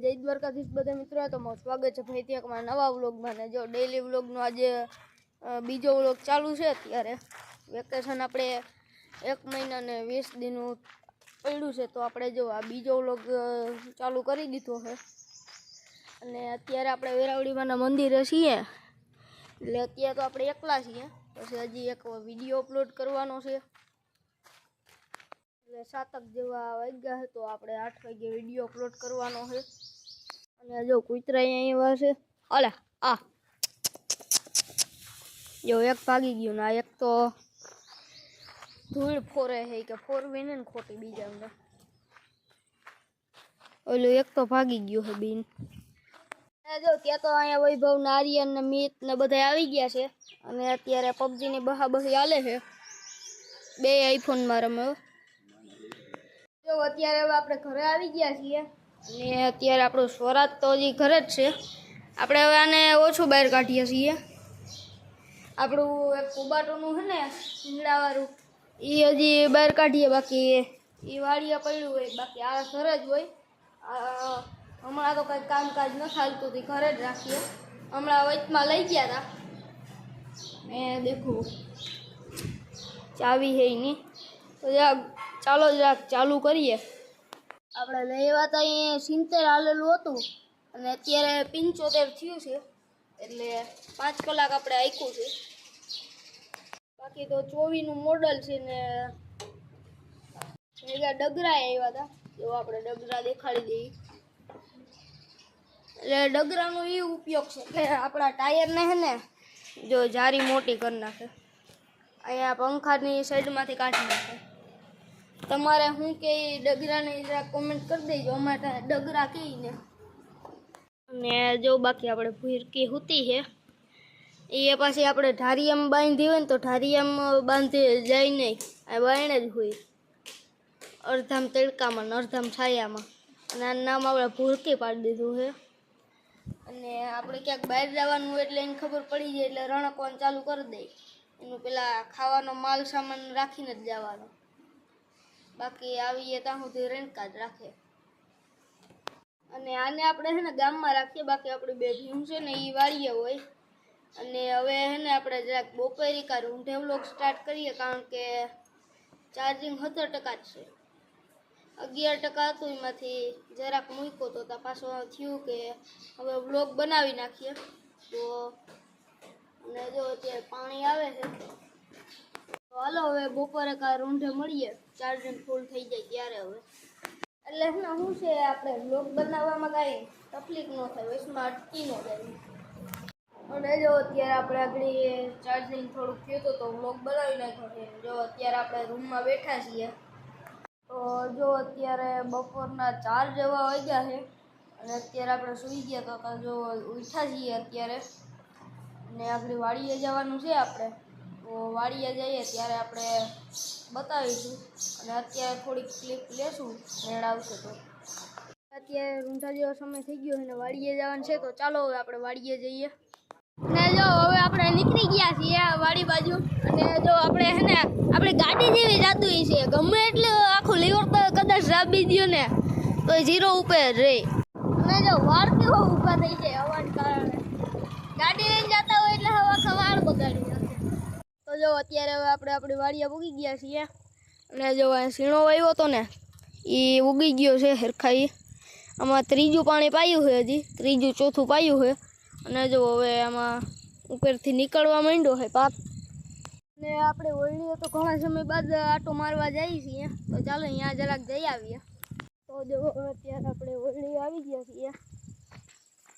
જય દ્વારકાધીશ બધા મિત્રો, તો મારું સ્વાગત છે ફરીથી એક મારા નવા વ્લોગમાં. ને જો ડેઈલી વ્લોગનો આજે બીજો વ્લોગ ચાલુ છે. અત્યારે વેકેશન આપણે 1 મહિના ને 20 દિનનું પડ્યું છે, તો આપણે જો આ બીજો વ્લોગ ચાલુ કરી દીધો છે. અને અત્યારે આપણે વેરાવળીમાંના મંદિરે છીએ, એટલે અત્યારે તો આપણે એકલા છીએ. પછી હજી એક વિડીયો અપલોડ કરવાનો છે, એટલે 7 જેવા વાગ્યા છે, તો આપણે 8 વાગે વિડીયો અપલોડ કરવાનો છે. અને જો કૂતરા અહીંયા છે, અલા આ જો એક ભાગી ગયું ને આ એક તો ધૂળ ફોરે છે કે ફોરવી ને ખોટી બીજા અંદર. ઓલું એક તો ભાગી ગયું છે બીન. જો ત્યાં તો અહીંયા વૈભવ ને આર્યન ને મિત ને બધા આવી ગયા છે, અને અત્યારે પબજી ની બહાબહી હાલે છે. 2 આઈફોનમાં રમે. જો અત્યારે હવે આપણે ઘરે આવી ગયા છીએ, અને અત્યારે આપણું સ્વરાજ તો હજી ઘરે જ છે. આપણે હવે આને ઓછું બહાર કાઢીએ છીએ. આપણું એક કુબાટોનું છે ને શીંગડાવાળું, એ હજી બહાર કાઢીએ, બાકી એ વાડીએ પડ્યું હોય, બાકી આ ઘરે જ હોય. હમણાં તો કંઈ કામકાજ ન ચાલતું હતું, ઘરે જ રાખીએ. હમણાં વચમાં લઈ ગયા હતા, મેં દેખું ચાવી છે એની, તો ચાલો જરાક ચાલુ કરીએ. આપણે લેવા હતા અહીંયા 70 હાલેલું હતું, અને અત્યારે 75 થયું છે, એટલે 5 કલાક આપણે આખ્યું છે. બાકી તો 24નું મોડલ છે. ને ડગરા આવ્યા હતા, જો આપણે ડગરા દેખાડી દઈએ. એટલે ડગરાનો એ ઉપયોગ છે કે આપણા ટાયરને છે ને જો જારી મોટી કરી નાખે, અહીંયા પંખાની સાઈડમાંથી કાઢી નાખે. તમારે શું કે ડગરાને જરા કોમેન્ટ કરી દેજો, અમારે ડગરા કહીને. અને જો બાકી આપણે ભૂરકી હુતી છે, એ પાછી આપણે ઢારિયામ બાંધી હોય ને તો ઢારિયામ બાંધી જાય નહીં, આ બાયણે જ હોય, અડધામ તડકામાં ને અડધામ છાયામાં. અને આનું નામ આપણે ભૂરકી પાડી દીધું છે. અને આપણે ક્યાંક બહાર જવાનું હોય એટલે એને ખબર પડી જાય એટલે રણકવાનું ચાલુ કરી દે. એનું પેલા ખાવાનો માલ સામાન રાખીને જ જવાનો, બાકી આવીએ ત્યાં સુધી રેણકા જ રાખે. અને આને આપણે છે ને ગામમાં રાખીએ, બાકી આપણી 2 ભીમ છે ને એ વાળીએ હોય. અને હવે છે ને આપણે જરાક બપોરી કા ઊંધે વ્લોગ સ્ટાર્ટ કરીએ, કારણ કે ચાર્જિંગ 70% જ છે. 11% હતું, એમાંથી જરાક મૂક્યો તો પાછો થયું કે હવે વ્લોગ બનાવી નાખીએ. તો અને જો અત્યારે પાણી આવે છે, તો હાલો હવે બપોરે કા રૂંઢે મળીએ, ચાર્જિંગ ફૂલ થઈ જાય ત્યારે. હવે એટલે છે ને શું છે, આપણે વ્લોગ બનાવવામાં કાંઈ તકલીફ ન થાય, વચમાં અટકી ન જાય. અને જો અત્યારે આપણે આગળ ચાર્જિંગ થોડુંક થયું તો વ્લોગ બનાવી નાખ્યો છે. જો અત્યારે આપણે રૂમમાં બેઠા છીએ, તો જો અત્યારે બપોરના 4 જેવા વાગ્યા છે, અને અત્યારે આપણે સૂઈ ગયા તો જો ઉઠ્યા છીએ અત્યારે. ને આગળ વાડીએ જવાનું છે આપણે, તો વાડીએ જઈએ ત્યારે આપણે બતાવીશું. અને અત્યારે થોડીક ક્લિપ લેશું, મેળ આવશે તો. અત્યારે રૂંઢા જેવો સમય થઈ ગયો છે ને વાડીએ જવાનું છે, તો ચાલો હવે આપણે વાડીએ જઈએ. ને જો હવે આપણે નીકળી ગયા છીએ વાડી બાજુ. અને જો આપણે છે ને આપણી ગાડી જેવી જાદુઈ છે, ગમે એટલે આખું લીવર કદાચ રાબી દો ને તો 0 ઉપર રહે. અને જો વાળ કેવો ઊભા થઈ જાય હવાને કારણે, ગાડી લઈને જતા હોય એટલે હવા વાળ બગાડી નાખે. તો જો અત્યારે હવે આપણે આપણી વાડીએ ઉગી ગયા છીએ. અને જો સીણો આવ્યો હતો ને એ ઉગી ગયો છે હરખાઈ. આમાં 3જું પાણી પાયું છે, હજી 3જું 4થું પાયું છે. અને જો હવે આમાં ઉપરથી નીકળવા માંડ્યો છે પાક. અને આપણે ઓળીએ તો ઘણા સમય બાદ આટો મારવા જઈએ છીએ, તો ચાલો અહીંયા જરાક જઈ આવીએ. તો જો અત્યારે આપણે ઓળી આવી ગયા છીએ,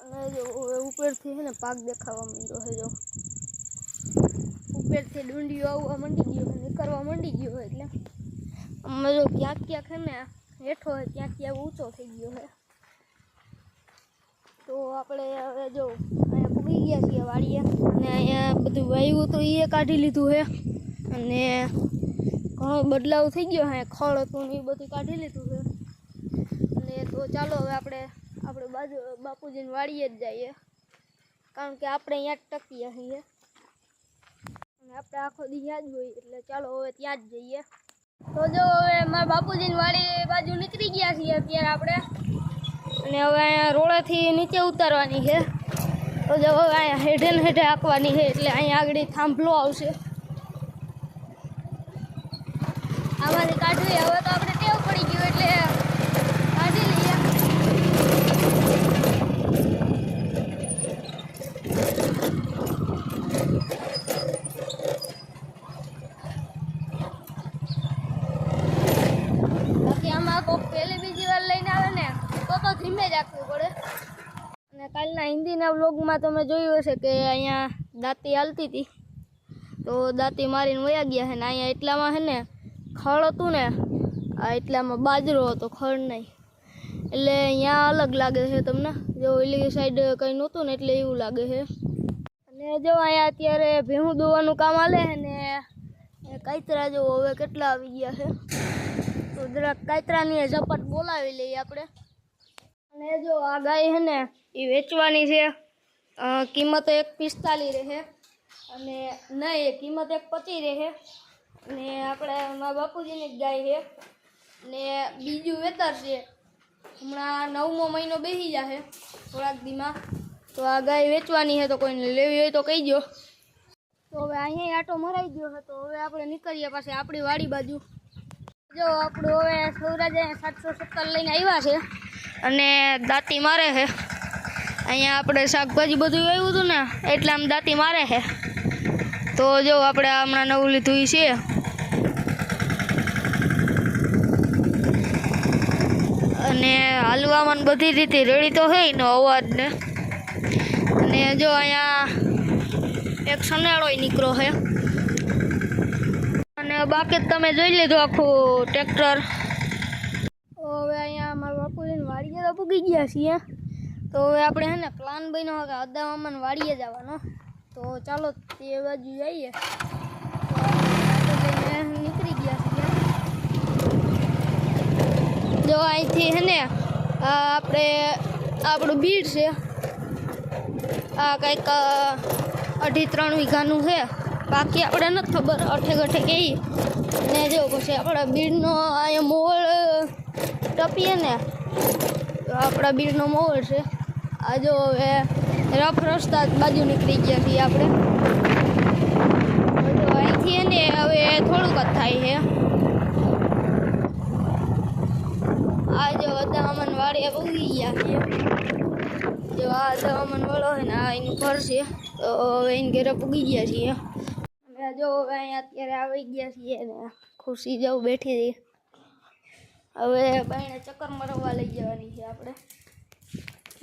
અને જો હવે ઉપરથી છે ને પાક દેખાવા માંડ્યો છે. જો ઉપરથી ડુંડીઓ આવવા માંડી ગયું છે, નીકળવા માંડી ગયું હોય, એટલે અમે જો ક્યાંક ક્યાંક છે ને હેઠો હોય ક્યાંક ક્યાંક ઊંચો થઈ ગયો છે. તો આપણે હવે જો અહીંયા પૂગી ગયા છીએ વાડીએ, અને અહીંયા બધું વાવ્યું તો એ કાઢી લીધું છે. અને ઘણો બદલાવ થઈ ગયો છે, ખળ હતું ને એ બધું કાઢી લીધું છે. અને તો ચાલો હવે આપણે બાપુજીની વાડીએ જ જઈએ, કારણ કે આપણે અહીંયા જ ટકીએ છીએ, અને આપણે આખો દી ત્યાં જ હોય, એટલે ચાલો હવે ત્યાં જ જઈએ. તો જો હવે મારા બાપુજીની વાડી બાજુ નીકળી ગયા છીએ અત્યારે આપણે. અને હવે અહીંયા રોડેથી નીચે ઉતારવાની છે. તો જો હવે અહીંયા હેઠે ને હેઠે આંકવાની છે એટલે અહીંયા આગળ થાંભલો આવશે. આમાંથી કાઢવી હવે તો આપણે ટેવ પડી ગયું એટલે કાઢી લઈએ. બાકી આમાં કોઈ પહેલી બીજી વાર લઈને આવે ને તો ધીમે જ આપવું પડે. અને કાલના હિન્દીના વ્લોગમાં તમે જોયું હશે કે અહીંયા દાંતી હાલતી હતી તો દાંતી મારીને વયા ગયા છે ને અહીંયા એટલામાં છે ને ખડ હતું ને આ એટલામાં બાજરો હતો, ખડ નહીં. એટલે અહીંયા અલગ લાગે છે તમને, જો ઓલી સાઈડ કંઈ નહોતું ને એટલે એવું લાગે છે. અને જો અહીંયા અત્યારે ભેહું દોવાનું કામ હાલે છે ને કાયતરા જો હવે કેટલા આવી ગયા છે. તો જરાક કાયતરાની ઝપટ બોલાવી લઈએ આપણે. અને જો આ ગાય છે ને એ વેચવાની છે. કિંમત 1.45 રહે અને નહીં કિંમત 1.25 રહે. અને આપણે મારા બાપુજીની જ ગાય છે ને બીજું વેતર છે. હમણાં 9મો મહિનો બેસી જશે થોડાક દીમાં. તો આ ગાય વેચવાની છે તો કોઈને લેવી હોય તો કહીજો. તો હવે અહીંયા આટો મરાઈ ગયો છે તો હવે આપણે નીકળીએ પાછી આપણી વાડી બાજુ. જો આપણું હવે સૌરાજ 770 લઈને આવ્યા છે અને દાંતી મારે છે. અહીંયા આપણે શાકભાજી બધું આવ્યું હતું ને એટલે આમ દાંતી મારે છે. તો જો આપણે હમણાં નવું લીધું છે. અને હાલવામાં બધી રીતે રેડી તો હોય ને અવાજને. અને જો અહીંયા એક સનેડોય નીકળો છે. અને બાકી તમે જોઈ લીધું આખું ટ્રેક્ટર. તો હવે અહીંયા મારા બાપુજીને વાડીએ તો પૂગી ગયા છીએ. તો હવે આપણે છે ને પ્લાન બન્યો કે અદામામાં વાડીએ જવાનો. તો ચાલો તે બાજુ જઈએ. નીકળી ગયા છીએ. જો અહીંથી છે ને આપણે આપણું બીડ છે આ કંઈક 2.5-3 વીઘાનું છે. બાકી આપણે નથી ખબર, અઠે ગઠે કહીએ. ને જો પછી આપણા બીડનો અહીંયા મોવળ ટપીએ ને તો આપણા બીડનો મોવળ છે. આ જો હવે રફ રસ્તા બાજુ નીકળી ગયા છીએ આપણે. તો અહીંથી ને હવે થોડુંક જ થાય છે. આ જો અદામન વાડીએ પૂગી ગયા છીએ. જો આ અદામન વાળો છે ને આ એનું ઘર છે. તો હવે એને ઘરે પૂગી ગયા છીએ. અને જો હવે અહીંયા અત્યારે આવી ગયા છીએ ને ખુશી જવું બેઠી હતી. હવે બાઈને ચક્કર મારવા લઈ જવાની છે આપણે.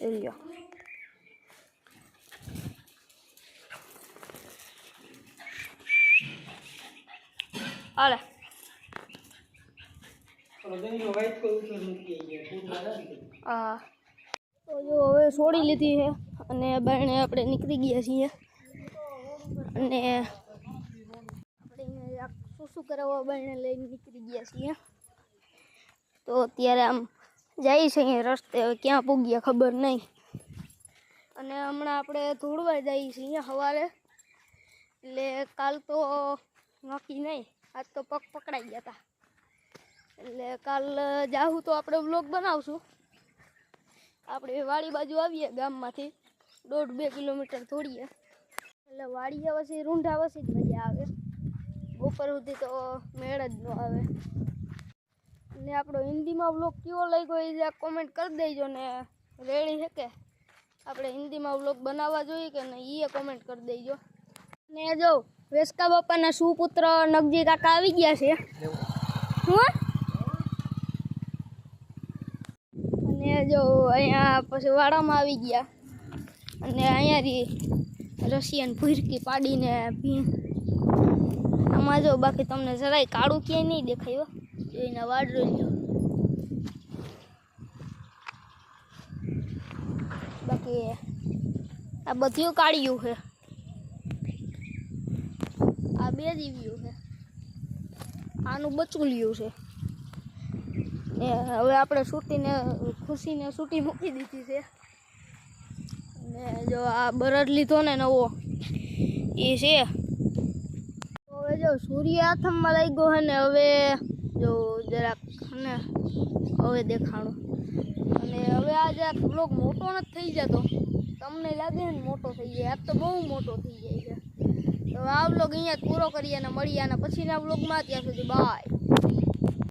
લ્યો હાલે. હા તો જો હવે છોડી લીધી છે અને બાઈને આપણે નીકળી ગયા છીએ. અને આપણે શું કરાવવા બાઈને લઈને નીકળી ગયા છીએ. તો અત્યારે આમ જાય છે અહીંયા રસ્તે, હવે ક્યાં પૂગ્યા ખબર નહીં. અને હમણાં આપણે ધોળવા જઈએ છીએ અહીંયા સવારે. એટલે કાલ તો નક્કી નહીં, આજ તો પગ પકડાઈ ગયા હતા. એટલે કાલ જાહું તો આપણે વ્લોગ બનાવશું. આપણે વાડી બાજુ આવીએ ગામમાંથી 1.5-2 કિલોમીટર દોડીએ. એટલે વાડીએ પછી રૂંઢા પછી જ મજા આવે. બપોર સુધી તો મેળ જ ન આવે. ને આપણો હિન્દીમાં વ્લોગ કેવો લાગ્યો એ કોમેન્ટ કરી દેજો. ને રેડી છે કે આપણે હિન્દીમાં વ્લોગ બનાવવા જોઈએ કે નહીં એ કોમેન્ટ કરી દેજો. ને જો વેસકા બાપાના સુપુત્ર નગજી કાકા આવી ગયા છે. હું અને જો અહીંયા પછી વાડામાં આવી ગયા. અને અહીંયાથી રશિયન ભૂરકી પાડીને આમાં જો. બાકી તમને જરાય કાળું ક્યાંય નહીં દેખાયો. જોઈને વાડ રહ્યો. બાકી આ બધું કાઢ્યું છે. આ 2 જીવ્યું છે. આનું બચુલ્યું છે. ને હવે આપણે સૂટીને ખુશીને સૂટી મૂકી દીધી છે. ને જો આ બરડ લીધો ને નવો એ છે. તો હવે જો સૂર્ય આથમમાં લઈ ગયો છે ને હવે જો જરાક ને હવે દેખાણું. અને હવે આજે આ બ્લોગ મોટો નથી થઈ જતો, તમને લાગે ને મોટો થઈ જાય, આજ તો બહુ મોટો થઈ જાય છે. તો આ બ્લોગ અહીંયા જ પૂરો કરીએ અને મળીએ આના પછીના બ્લોગમાં. ત્યાં સુધી બાય.